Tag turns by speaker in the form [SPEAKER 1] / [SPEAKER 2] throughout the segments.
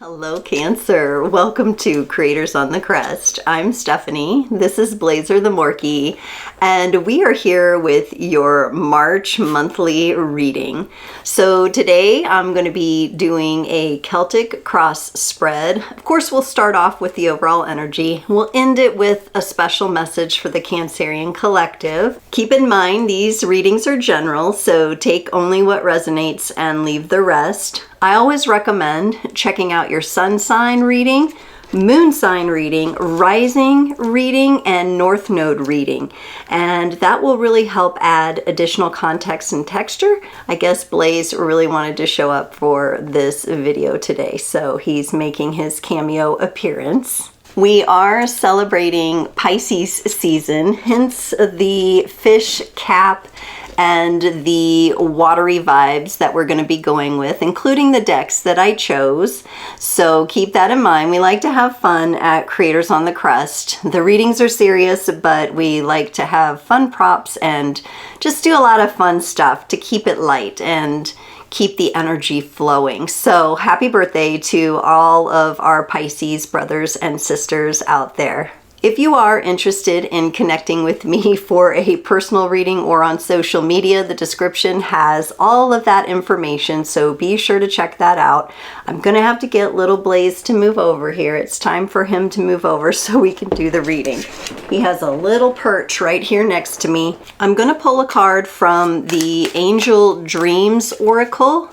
[SPEAKER 1] Hello Cancer, welcome to Creators on the Crest. I'm Stephanie, this is Blazer the Morkie, and we are here with your March monthly reading. So today I'm going to be doing a Celtic cross spread. Of course we'll start off with the overall energy. We'll end it with a special message for the Cancerian collective. Keep in mind these readings are general, so take only what resonates and leave the rest. I always recommend checking out your sun sign reading, moon sign reading, rising reading, and north node reading. And that will really help add additional context and texture. I guess Blaze really wanted to show up for this video today, so he's making his cameo appearance. We are celebrating Pisces season, hence the fish cap and the watery vibes that we're going to be going with, including the decks that I chose. So keep that in mind. We like to have fun at Creators on the Crest. The readings are serious, but we like to have fun props and just do a lot of fun stuff to keep it light and keep the energy flowing. So happy birthday to all of our Pisces brothers and sisters out there. If you are interested in connecting with me for a personal reading or on social media, the description has all of that information, so be sure to check that out. I'm gonna have to get little Blaze to move over here. It's time for him to move over so we can do the reading. He has a little perch right here next to me. I'm gonna pull a card from the Angel Dreams Oracle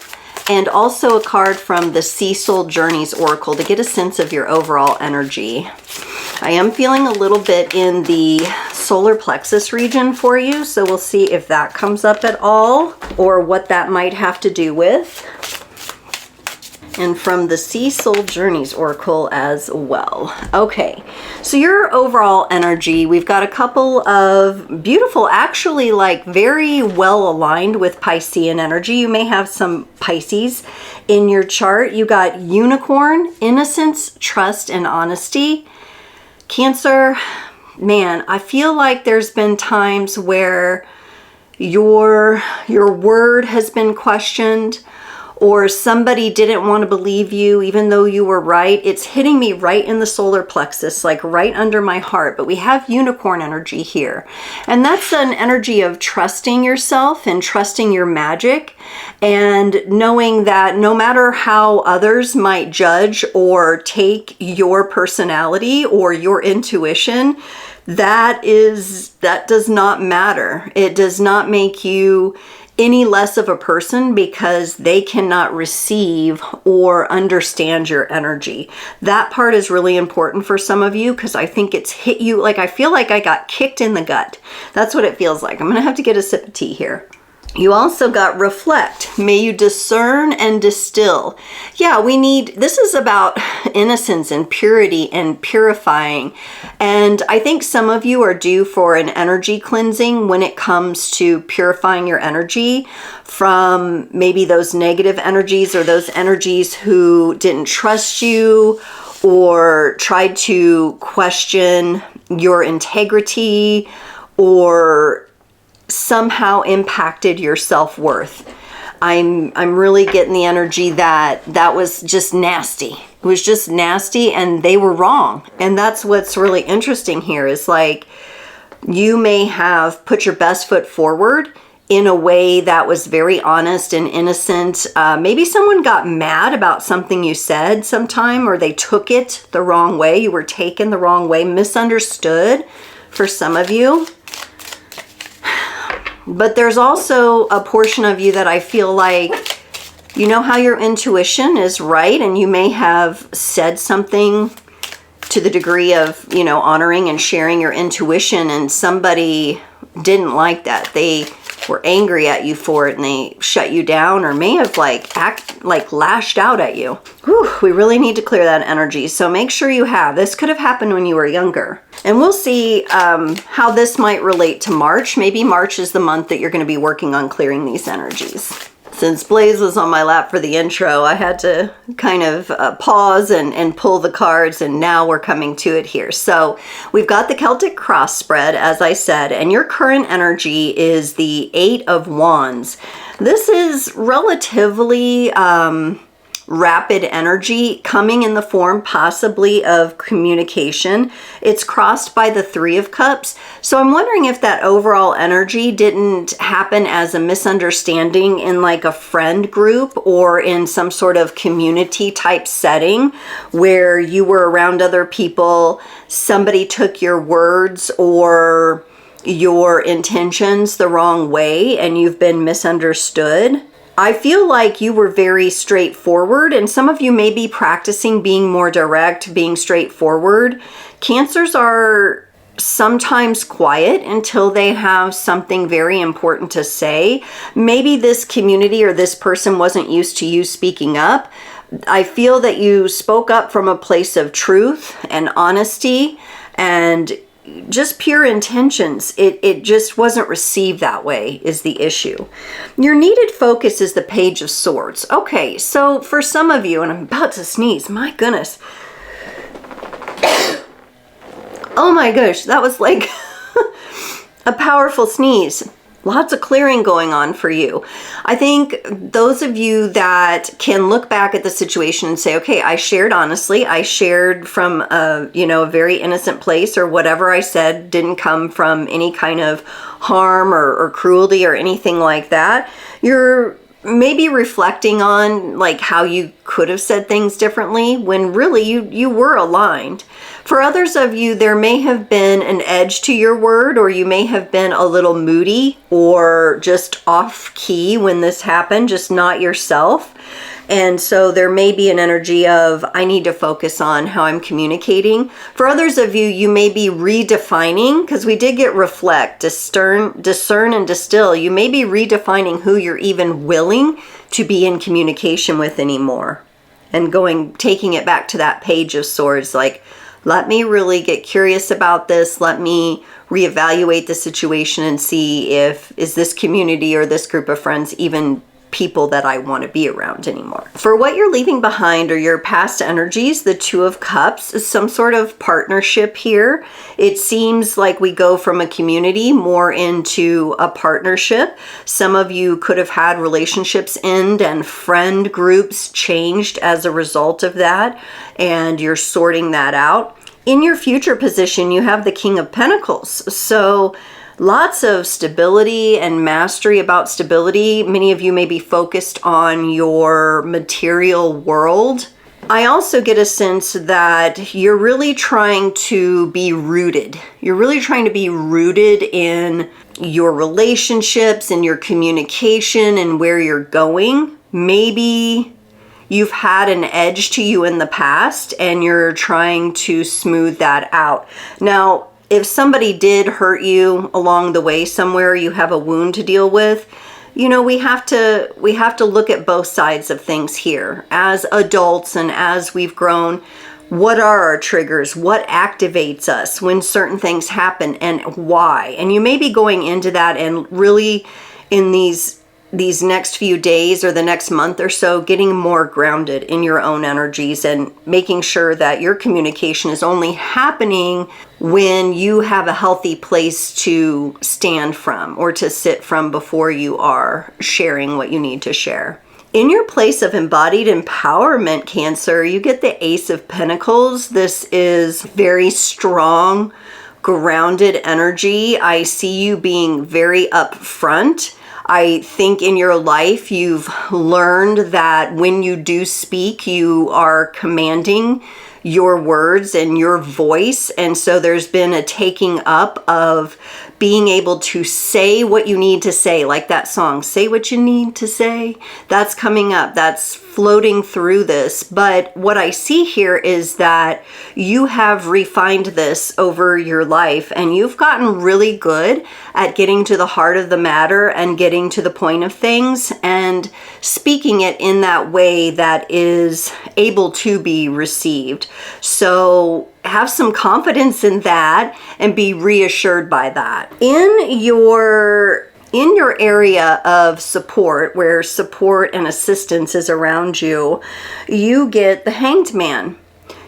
[SPEAKER 1] and also a card from the Sea Soul Journeys Oracle to get a sense of your overall energy. I am feeling a little bit in the solar plexus region for you, so we'll see if that comes up at all or what that might have to do with. And from the Sea Soul Journeys Oracle as well. Okay, so your overall energy, we've got a couple of beautiful, actually like very well aligned with Piscean energy. You may have some Pisces in your chart. You got unicorn, innocence, trust, and honesty. Cancer, man, I feel like there's been times where your word has been questioned, or somebody didn't want to believe you even though you were right. It's hitting me right in the solar plexus, like right under my heart. But we have unicorn energy here. And that's an energy of trusting yourself and trusting your magic and knowing that no matter how others might judge or take your personality or your intuition, that does not matter. It does not make you any less of a person because they cannot receive or understand your energy. That part is really important for some of you because I think it's hit you, like I feel like I got kicked in the gut. That's what it feels like. I'm gonna have to get a sip of tea here. You also got reflect. May you discern and distill. Yeah, this is about innocence and purity and purifying. And I think some of you are due for an energy cleansing when it comes to purifying your energy from maybe those negative energies or those energies who didn't trust you or tried to question your integrity or somehow impacted your self-worth. I'm really getting the energy that was just nasty. It was just nasty and they were wrong. And that's what's really interesting here is like you may have put your best foot forward in a way that was very honest and innocent. Maybe someone got mad about something you said sometime, or they took it the wrong way. You were taken the wrong way, misunderstood for some of you. But there's also a portion of you that I feel like, you know how your intuition is right, and you may have said something to the degree of, you know, honoring and sharing your intuition, and somebody didn't like that. They were angry at you for it and they shut you down or may have lashed out at you. Whew, we really need to clear that energy. So make sure you have. This could have happened when you were younger. And we'll see how this might relate to March. Maybe March is the month that you're going to be working on clearing these energies. Since Blaze was on my lap for the intro, I had to kind of pause and pull the cards, and now we're coming to it here. So we've got the Celtic cross spread, as I said, and your current energy is the 8 of Wands. This is relatively rapid energy coming in the form possibly of communication. It's crossed by the Three of Cups. So I'm wondering if that overall energy didn't happen as a misunderstanding in like a friend group or in some sort of community type setting where you were around other people, somebody took your words or your intentions the wrong way and you've been misunderstood. I feel like you were very straightforward, and some of you may be practicing being more direct, being straightforward. Cancers are sometimes quiet until they have something very important to say. Maybe this community or this person wasn't used to you speaking up. I feel that you spoke up from a place of truth and honesty and just pure intentions. It just wasn't received that way is the issue. Your needed focus is the Page of Swords. Okay, so for some of you, and I'm about to sneeze, my goodness. Oh my gosh, that was like a powerful sneeze. Lots of clearing going on for you. I think those of you that can look back at the situation and say, okay, I shared honestly, I shared from a very innocent place, or whatever I said didn't come from any kind of harm or cruelty or anything like that. You're maybe reflecting on like how you could have said things differently when really you were aligned. For others of you, there may have been an edge to your word, or you may have been a little moody or just off key when this happened, just not yourself. And so there may be an energy of, I need to focus on how I'm communicating. For others of you, you may be redefining, because we did get reflect, discern, and distill. You may be redefining who you're even willing to be in communication with anymore. And taking it back to that Page of Swords, like, let me really get curious about this. Let me reevaluate the situation and see is this community or this group of friends even people that I want to be around anymore. For what you're leaving behind or your past energies, the Two of Cups is some sort of partnership here. It seems like we go from a community more into a partnership. Some of you could have had relationships end and friend groups changed as a result of that, and you're sorting that out. In your future position, you have the King of Pentacles. So lots of stability and mastery about stability. Many of you may be focused on your material world. I also get a sense that you're really trying to be rooted. You're really trying to be rooted in your relationships and your communication and where you're going. Maybe you've had an edge to you in the past and you're trying to smooth that out. Now, if somebody did hurt you along the way somewhere, you have a wound to deal with, we have to look at both sides of things here. As adults and as we've grown, what are our triggers? What activates us when certain things happen and why? And you may be going into that and really in these next few days or the next month or so, getting more grounded in your own energies and making sure that your communication is only happening when you have a healthy place to stand from or to sit from before you are sharing what you need to share. In your place of embodied empowerment, Cancer, you get the Ace of Pentacles. This is very strong, grounded energy. I see you being very upfront. I think in your life you've learned that when you do speak, you are commanding your words and your voice. And so there's been a taking up of being able to say what you need to say, like that song, Say What You Need to Say. That's coming up. That's floating through this. But what I see here is that you have refined this over your life and you've gotten really good at getting to the heart of the matter and getting to the point of things and speaking it in that way that is able to be received. So have some confidence in that and be reassured by that. In your area of support, where support and assistance is around you, you get the Hanged Man.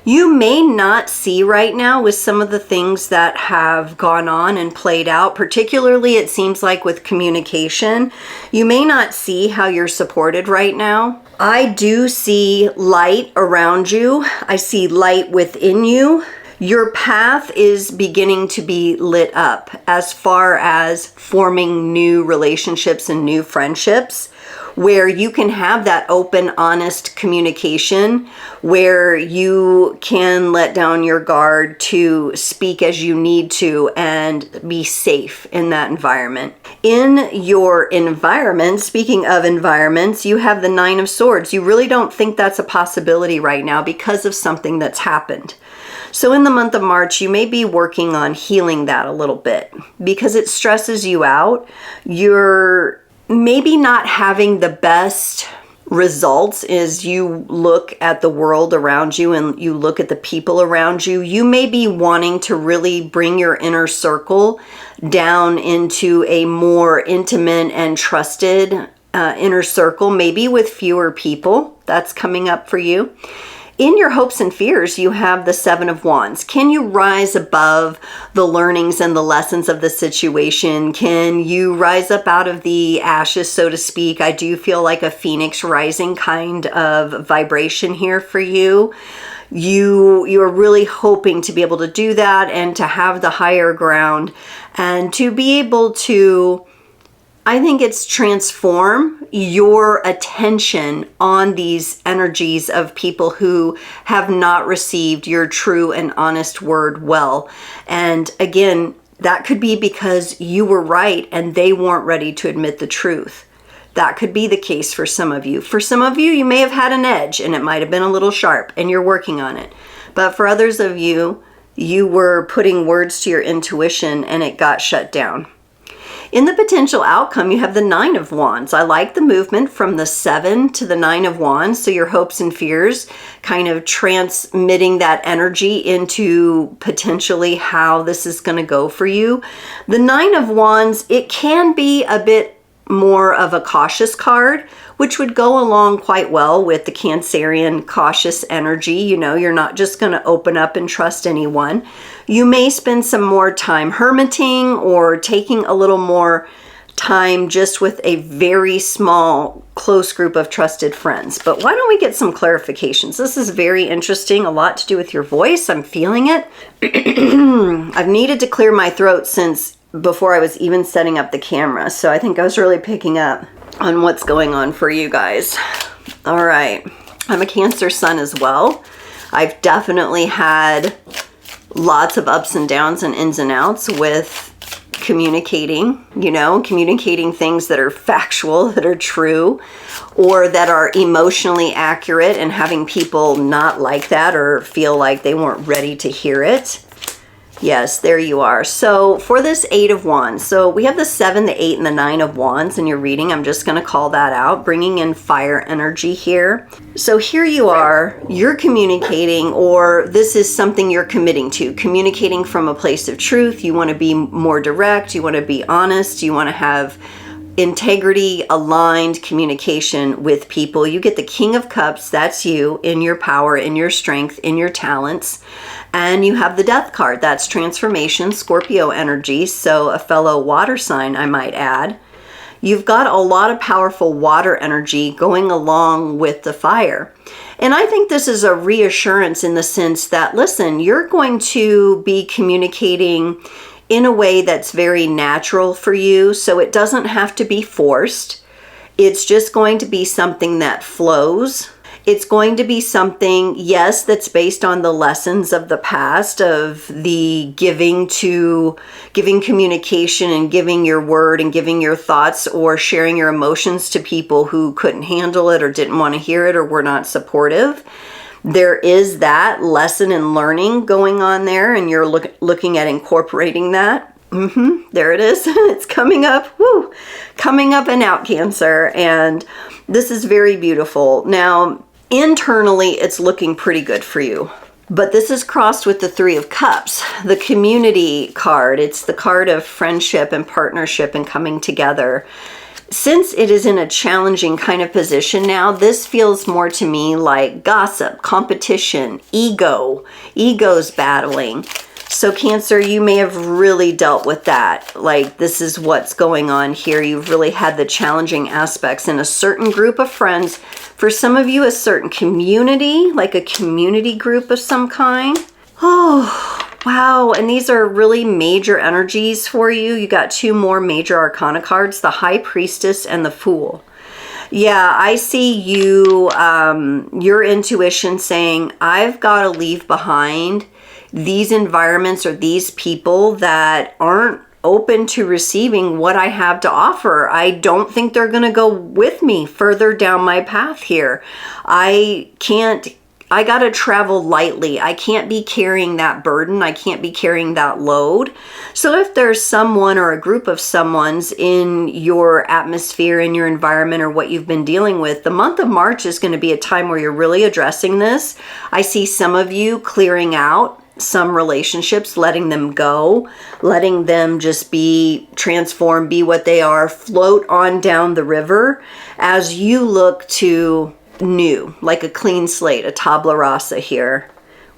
[SPEAKER 1] You may not see right now with some of the things that have gone on and played out, particularly it seems like with communication, you may not see how you're supported right now. I do see light around you. I see light within you. Your path is beginning to be lit up as far as forming new relationships and new friendships, where you can have that open, honest communication, where you can let down your guard to speak as you need to and be safe in that environment. In your environment, speaking of environments, you have the Nine of Swords. You really don't think that's a possibility right now because of something that's happened. So in the month of March, you may be working on healing that a little bit because it stresses you out. You're maybe not having the best results as you look at the world around you and you look at the people around you. You may be wanting to really bring your inner circle down into a more intimate and trusted inner circle, maybe with fewer people. That's coming up for you. In your hopes and fears, you have the Seven of Wands. Can you rise above the learnings and the lessons of the situation? Can you rise up out of the ashes, so to speak? I do feel like a phoenix rising kind of vibration here for you. You're really hoping to be able to do that and to have the higher ground and to be able to, I think it's transform your attention on these energies of people who have not received your true and honest word well. And again, that could be because you were right and they weren't ready to admit the truth. That could be the case for some of you. For some of you, you may have had an edge and it might have been a little sharp and you're working on it. But for others of you, you were putting words to your intuition and it got shut down. In the potential outcome, you have the Nine of Wands. I like the movement from the Seven to the Nine of Wands. So your hopes and fears, kind of transmitting that energy into potentially how this is going to go for you. The Nine of Wands, it can be a bit more of a cautious card, which would go along quite well with the Cancerian cautious energy. You know, you're not just going to open up and trust anyone. You may spend some more time hermiting or taking a little more time just with a very small, close group of trusted friends. But why don't we get some clarifications? This is very interesting, a lot to do with your voice. I'm feeling it. I've needed to clear my throat since before I was even setting up the camera. So I think I was really picking up on what's going on for you guys. All right. I'm a Cancer sun as well. I've definitely had lots of ups and downs and ins and outs with communicating, communicating things that are factual, that are true, or that are emotionally accurate, and having people not like that or feel like they weren't ready to hear it. Yes, there you are. So for this Eight of Wands, so we have the 7, the 8, and the 9 of Wands in your reading. I'm just going to call that out, bringing in fire energy here. So here you are, you're communicating, or this is something you're committing to, communicating from a place of truth. You want to be more direct. You want to be honest. You want to have integrity, aligned communication with people. You get the King of Cups. That's you in your power, in your strength, in your talents. And you have the Death card. That's transformation, Scorpio energy. So a fellow water sign, I might add. You've got a lot of powerful water energy going along with the fire. And I think this is a reassurance in the sense that, listen, you're going to be communicating in a way that's very natural for you. So it doesn't have to be forced. It's just going to be something that flows. It's going to be something, yes, that's based on the lessons of the past, of the giving communication and giving your word and giving your thoughts or sharing your emotions to people who couldn't handle it or didn't want to hear it or were not supportive. There is that lesson and learning going on there, and you're looking at incorporating that. There it is. It's coming up. Woo! Coming up and out, Cancer. And this is very beautiful. Now, internally, it's looking pretty good for you. But this is crossed with the Three of Cups, the community card. It's the card of friendship and partnership and coming together. Since it is in a challenging kind of position now, this feels more to me like gossip, competition, egos battling. So Cancer, you may have really dealt with that. Like, this is what's going on here. You've really had the challenging aspects in a certain group of friends. For some of you, a certain community, like a community group of some kind. Oh, wow. And these are really major energies for you. You got 2 more major arcana cards, the High Priestess and the Fool. Yeah, I see you, your intuition saying, I've got to leave behind these environments or these people that aren't open to receiving what I have to offer. I don't think they're going to go with me further down my path here. I got to travel lightly. I can't be carrying that burden. I can't be carrying that load. So if there's someone or a group of someone's in your atmosphere, in your environment, or what you've been dealing with, the month of March is going to be a time where you're really addressing this. I see some of you clearing out some relationships, letting them go, letting them just be transformed, be what they are, float on down the river as you look to new, like a clean slate, a tabla rasa here,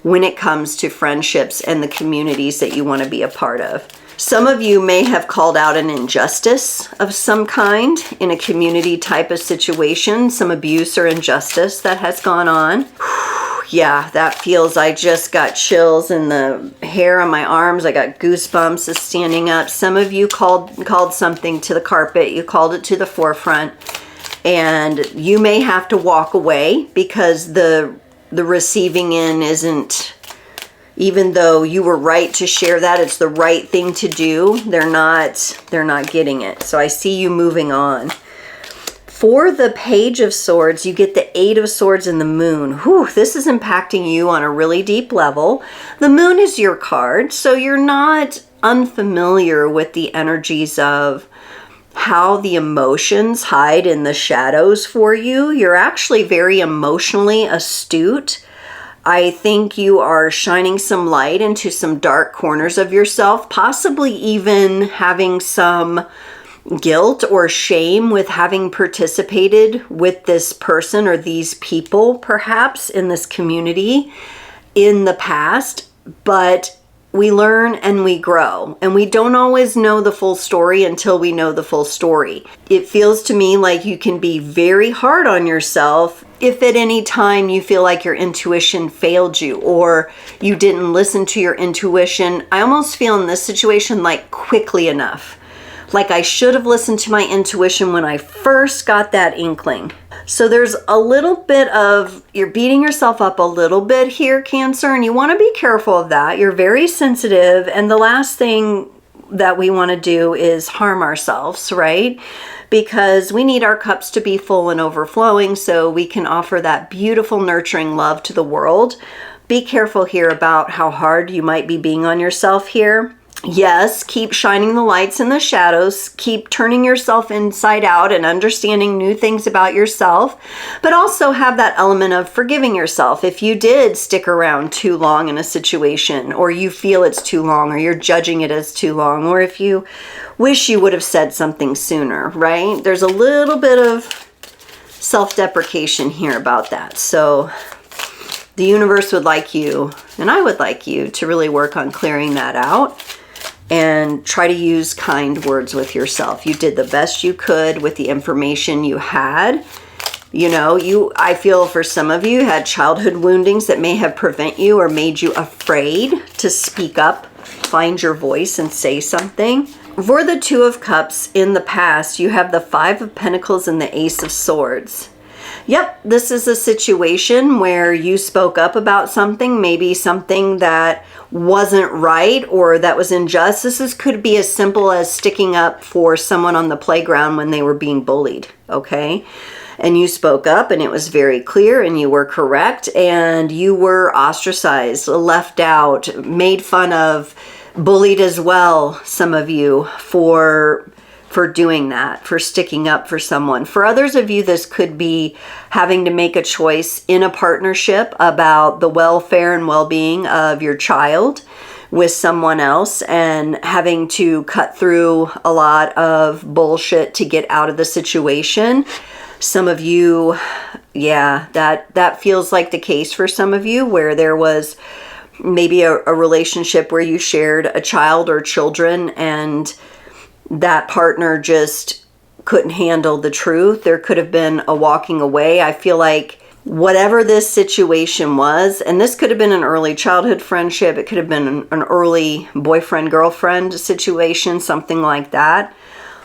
[SPEAKER 1] when it comes to friendships and the communities that you want to be a part of. Some of you may have called out an injustice of some kind in a community type of situation, some abuse or injustice that has gone on. Yeah, that feels, I just got chills in the hair on my arms. I got goosebumps of standing up. Some of you called something to the carpet. You called it to the forefront. And you may have to walk away because the receiving in isn't, even though you were right to share that, it's the right thing to do. They're not getting it. So I see you moving on. For the Page of Swords, you get the 8 of Swords and the Moon. Whew, this is impacting you on a really deep level. The Moon is your card, so you're not unfamiliar with the energies of how the emotions hide in the shadows for you. You're actually very emotionally astute. I think you are shining some light into some dark corners of yourself, possibly even having some guilt or shame with having participated with this person or these people, perhaps in this community in the past. But we learn and we grow, and we don't always know the full story until we know the full story. It feels to me like you can be very hard on yourself if at any time you feel like your intuition failed you or you didn't listen to your intuition. I almost feel in this situation like quickly enough. Like I should have listened to my intuition when I first got that inkling. So there's a little bit of, you're beating yourself up a little bit here, Cancer, and you want to be careful of that. You're very sensitive, and the last thing that we want to do is harm ourselves, right? Because we need our cups to be full and overflowing so we can offer that beautiful, nurturing love to the world. Be careful here about how hard you might be being on yourself here. Yes, keep shining the lights in the shadows, keep turning yourself inside out and understanding new things about yourself, but also have that element of forgiving yourself. If you did stick around too long in a situation, or you feel it's too long, or you're judging it as too long, or if you wish you would have said something sooner, right? There's a little bit of self-deprecation here about that. So the universe would like you, and I would like you, to really work on clearing that out. And try to use kind words with yourself. You did the best you could with the information you had. You know, I feel for some of you had childhood woundings that may have prevented you or made you afraid to speak up, find your voice and say something. For the 2 of Cups in the past, you have the 5 of Pentacles and the Ace of Swords. Yep, this is a situation where you spoke up about something, maybe something that wasn't right or that was unjust. This could be as simple as sticking up for someone on the playground when they were being bullied, okay? And you spoke up and it was very clear and you were correct and you were ostracized, left out, made fun of, bullied as well, some of you, for doing that, for sticking up for someone. For others of you, this could be having to make a choice in a partnership about the welfare and well-being of your child with someone else and having to cut through a lot of bullshit to get out of the situation. Some of you, yeah, that feels like the case for some of you, where there was maybe a relationship where you shared a child or children and that partner just couldn't handle the truth. There could have been a walking away. I feel like whatever this situation was, and this could have been an early childhood friendship, it could have been an early boyfriend-girlfriend situation, something like that.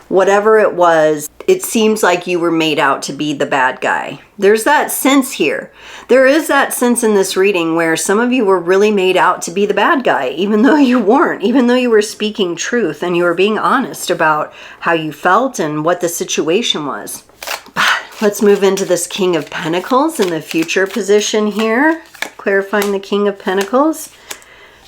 [SPEAKER 1] Whatever it was, it seems like you were made out to be the bad guy. There's that sense here. There is that sense in this reading where some of you were really made out to be the bad guy, even though you weren't, even though you were speaking truth and you were being honest about how you felt and what the situation was. Let's move into this King of Pentacles in the future position here, clarifying the King of Pentacles.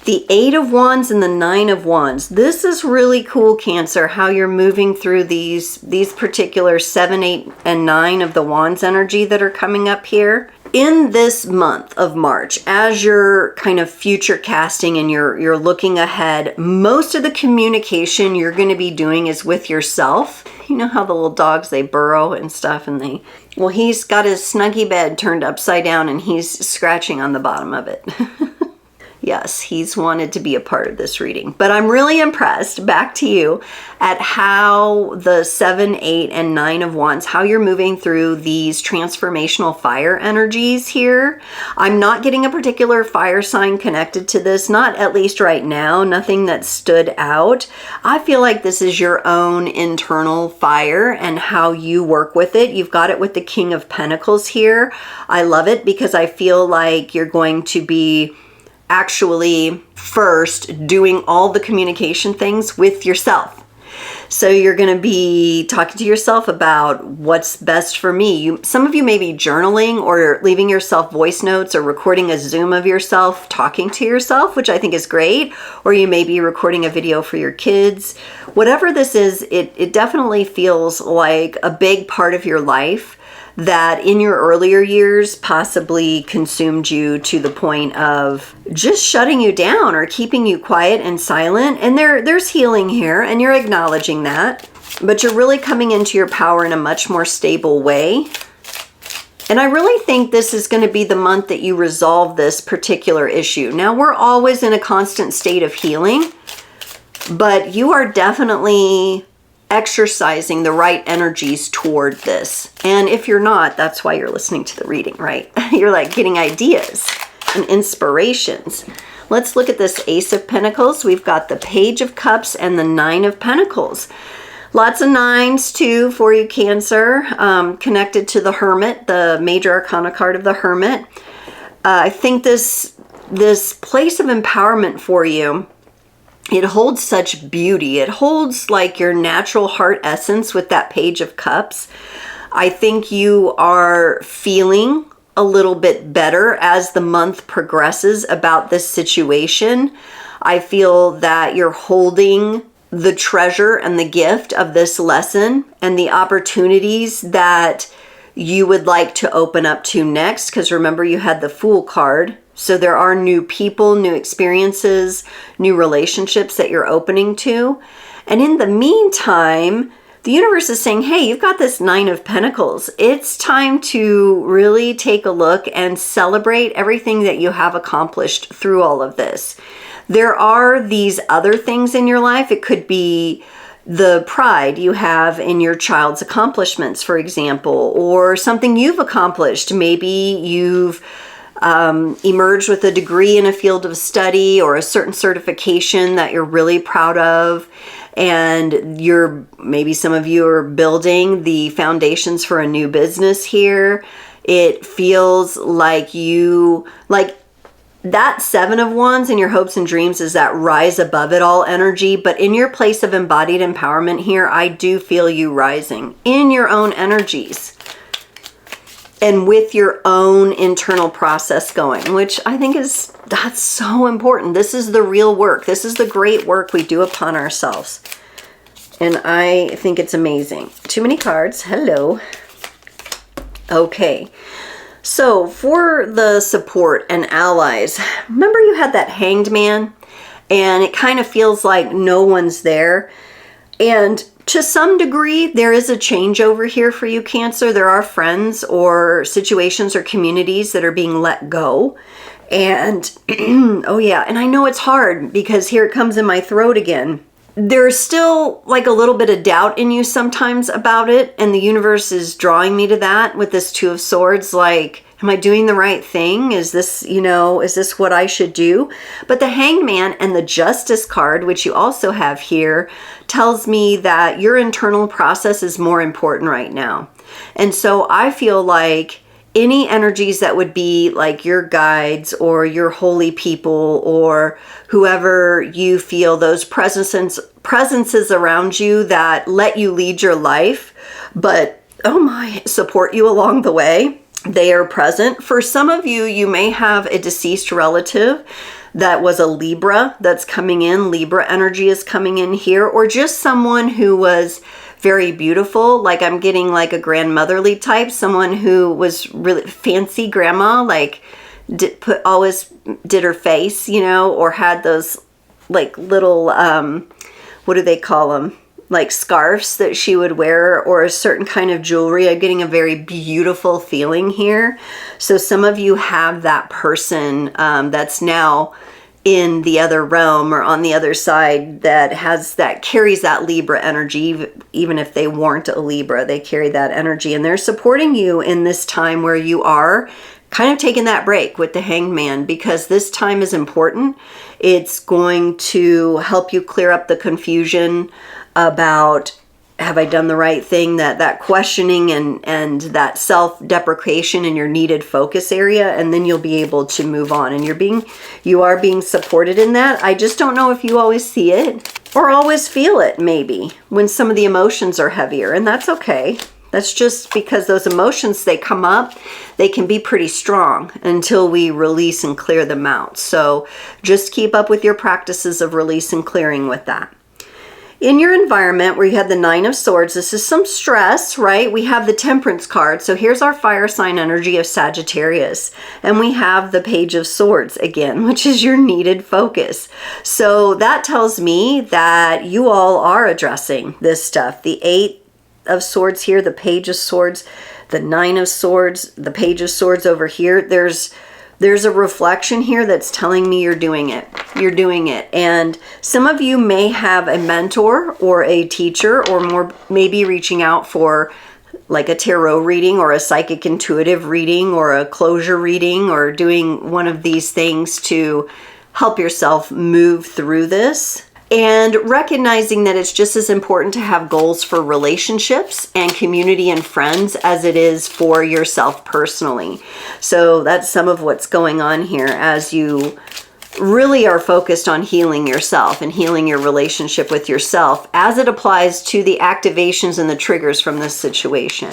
[SPEAKER 1] The Eight of Wands and the Nine of Wands. This is really cool, Cancer, how you're moving through these particular 7, 8, and 9 of the Wands energy that are coming up here. In this month of March, as you're kind of future casting and you're looking ahead, most of the communication you're going to be doing is with yourself. You know how the little dogs, they burrow and stuff, and well, he's got his snuggie bed turned upside down and he's scratching on the bottom of it. Yes, he's wanted to be a part of this reading. But I'm really impressed, back to you, at how the 7, 8, and 9 of Wands, how you're moving through these transformational fire energies here. I'm not getting a particular fire sign connected to this, not at least right now, nothing that stood out. I feel like this is your own internal fire and how you work with it. You've got it with the King of Pentacles here. I love it because I feel like you're going to be actually first doing all the communication things with yourself. So you're going to be talking to yourself about what's best for me. Some of you may be journaling or leaving yourself voice notes or recording a Zoom of yourself talking to yourself, which I think is great. Or you may be recording a video for your kids. Whatever this is, it definitely feels like a big part of your life that in your earlier years possibly consumed you to the point of just shutting you down or keeping you quiet and silent. And there's healing here, and you're acknowledging that, but you're really coming into your power in a much more stable way. And I really think this is going to be the month that you resolve this particular issue. Now, we're always in a constant state of healing, but you are definitely exercising the right energies toward this. And if you're not, that's why you're listening to the reading, right? You're like getting ideas and inspirations. Let's look at this Ace of Pentacles. We've got the Page of Cups and the Nine of Pentacles. Lots of nines too for you, Cancer, connected to the Hermit, the major arcana card of the Hermit. I think this place of empowerment for you, it holds such beauty. It holds like your natural heart essence with that Page of Cups. I think you are feeling a little bit better as the month progresses about this situation. I feel that you're holding the treasure and the gift of this lesson and the opportunities that you would like to open up to next. Because remember, you had the Fool card. So there are new people, new experiences, new relationships that you're opening to. And in the meantime, the universe is saying, hey, you've got this Nine of Pentacles. It's time to really take a look and celebrate everything that you have accomplished through all of this. There are these other things in your life. It could be the pride you have in your child's accomplishments, for example, or something you've accomplished. Maybe you've emerged with a degree in a field of study or a certain certification that you're really proud of, and maybe some of you are building the foundations for a new business here. It feels like that Seven of Wands in your hopes and dreams is that rise above it all energy. But in your place of embodied empowerment here, I do feel you rising in your own energies and with your own internal process going, which I think that's so important. This is the real work. This is the great work we do upon ourselves. And I think it's amazing. Too many cards. Hello. Okay. So for the support and allies, remember you had that Hanged Man, and it kind of feels like no one's there. And to some degree, there is a changeover here for you, Cancer. There are friends or situations or communities that are being let go. And, oh yeah, and I know it's hard because here it comes in my throat again. There's still like a little bit of doubt in you sometimes about it. And the universe is drawing me to that with this Two of Swords. Like, am I doing the right thing? Is this, is this what I should do? But the Hanged Man and the Justice card, which you also have here, tells me that your internal process is more important right now. And so I feel like any energies that would be like your guides or your holy people or whoever you feel, those presences around you that let you lead your life, but support you along the way, they are present. For some of you, you may have a deceased relative that was a Libra that's coming in. Libra energy is coming in here, or just someone who was very beautiful. Like I'm getting like a grandmotherly type, someone who was really fancy grandma, like always did her face, or had those like little, what do they call them? Like scarves that she would wear, or a certain kind of jewelry. I'm getting a very beautiful feeling here. So some of you have that person that's now in the other realm or on the other side that carries that Libra energy. Even if they weren't a Libra, they carry that energy, and they're supporting you in this time where you are kind of taking that break with the Hanged Man, because this time is important. It's going to help you clear up the confusion about, have I done the right thing? That questioning and that self-deprecation in your needed focus area, and then you'll be able to move on. And you are being supported in that. I just don't know if you always see it or always feel it, maybe when some of the emotions are heavier, and that's okay. That's just because those emotions, they come up, they can be pretty strong until we release and clear them out. So just keep up with your practices of release and clearing with that. In your environment where you have the Nine of Swords, this is some stress, right? We have the Temperance card. So here's our fire sign energy of Sagittarius. And we have the Page of Swords again, which is your needed focus. So that tells me that you all are addressing this stuff. The Eight of Swords here, the Page of Swords, the Nine of Swords, the Page of Swords over here. There's a reflection here that's telling me you're doing it. You're doing it. And some of you may have a mentor or a teacher, or more maybe reaching out for like a tarot reading or a psychic intuitive reading or a closure reading, or doing one of these things to help yourself move through this. And recognizing that it's just as important to have goals for relationships and community and friends as it is for yourself personally. So that's some of what's going on here as you really are focused on healing yourself and healing your relationship with yourself as it applies to the activations and the triggers from this situation.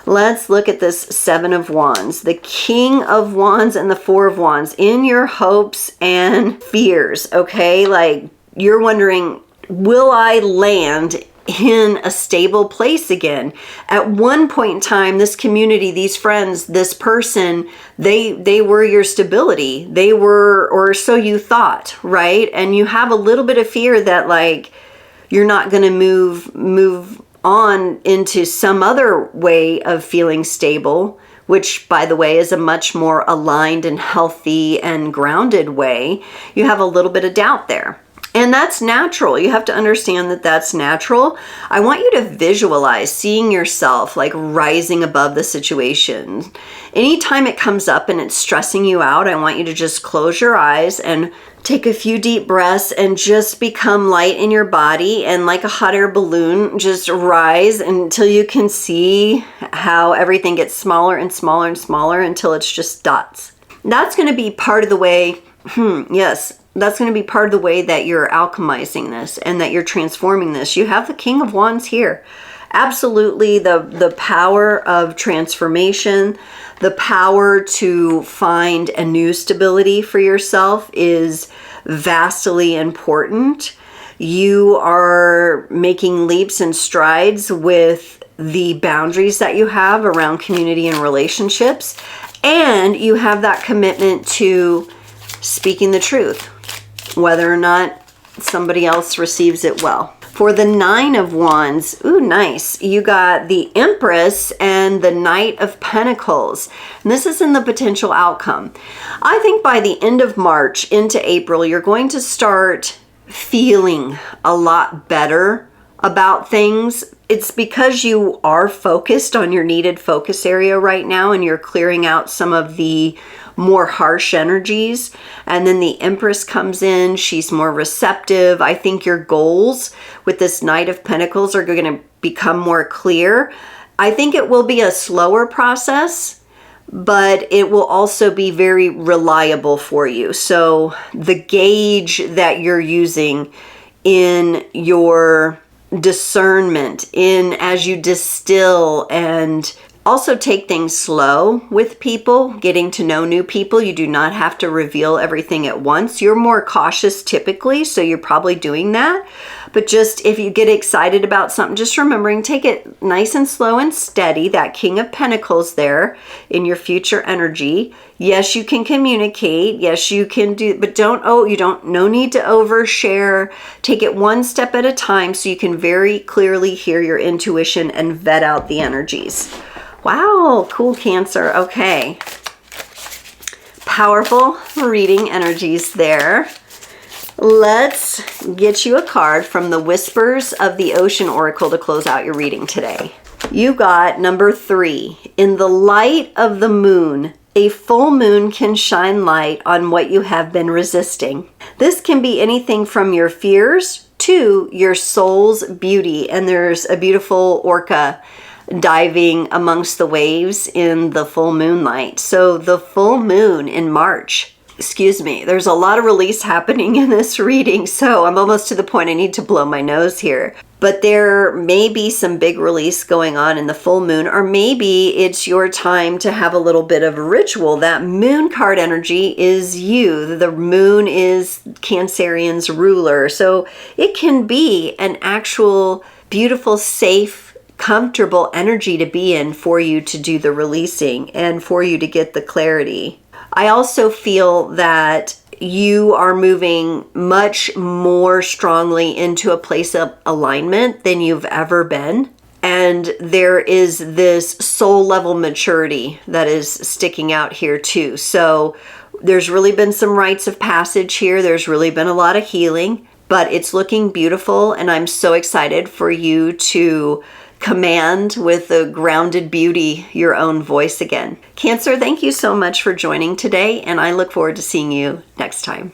[SPEAKER 1] Let's look at this Seven of Wands, the King of Wands and the Four of Wands in your hopes and fears, okay? Like, you're wondering, will I land in a stable place again? At one point in time, this community, these friends, this person, they were your stability. They were, or so you thought, right? And you have a little bit of fear that like you're not going to move on into some other way of feeling stable, which, by the way, is a much more aligned and healthy and grounded way. You have a little bit of doubt there. And that's natural. You have to understand that that's natural. I want you to visualize seeing yourself like rising above the situation. Anytime it comes up and it's stressing you out, I want you to just close your eyes and take a few deep breaths and just become light in your body, and like a hot air balloon, just rise until you can see how everything gets smaller and smaller and smaller until it's just dots. That's going to be part of the way, yes, that's going to be part of the way that you're alchemizing this and that you're transforming this. You have the King of Wands here. Absolutely the power of transformation, the power to find a new stability for yourself is vastly important. You are making leaps and strides with the boundaries that you have around community and relationships. And you have that commitment to speaking the truth, whether or not somebody else receives it well. For the Nine of Wands, ooh, nice. You got the Empress and the Knight of Pentacles. And this is in the potential outcome. I think by the end of March into April, you're going to start feeling a lot better about things. It's because you are focused on your needed focus area right now, and you're clearing out some of the more harsh energies. And then the Empress comes in, she's more receptive. I think your goals with this Knight of Pentacles are going to become more clear. I think it will be a slower process, but it will also be very reliable for you. So the gauge that you're using in your discernment, in as you distill and also take things slow with people, getting to know new people. You do not have to reveal everything at once. You're more cautious typically, so you're probably doing that. But just if you get excited about something, just remembering, take it nice and slow and steady. That King of Pentacles there in your future energy. Yes, you can communicate. Yes, you can do, but no need to overshare. Take it one step at a time so you can very clearly hear your intuition and vet out the energies. Wow, cool, Cancer. Okay. Powerful reading energies there. Let's get you a card from the Whispers of the Ocean Oracle to close out your reading today. You got number 3. In the light of the moon, a full moon can shine light on what you have been resisting. This can be anything from your fears to your soul's beauty. And there's a beautiful orca diving amongst the waves in the full moonlight. So the full moon in March, there's a lot of release happening in this reading. So I'm almost to the point I need to blow my nose here. But there may be some big release going on in the full moon, or maybe it's your time to have a little bit of a ritual. That moon card energy is you. The moon is Cancerian's ruler. So it can be an actual beautiful, safe, comfortable energy to be in for you to do the releasing and for you to get the clarity. I also feel that you are moving much more strongly into a place of alignment than you've ever been. And there is this soul level maturity that is sticking out here too. So there's really been some rites of passage here. There's really been a lot of healing, but it's looking beautiful. And I'm so excited for you to command with a grounded beauty your own voice again. Cancer, thank you so much for joining today, and I look forward to seeing you next time.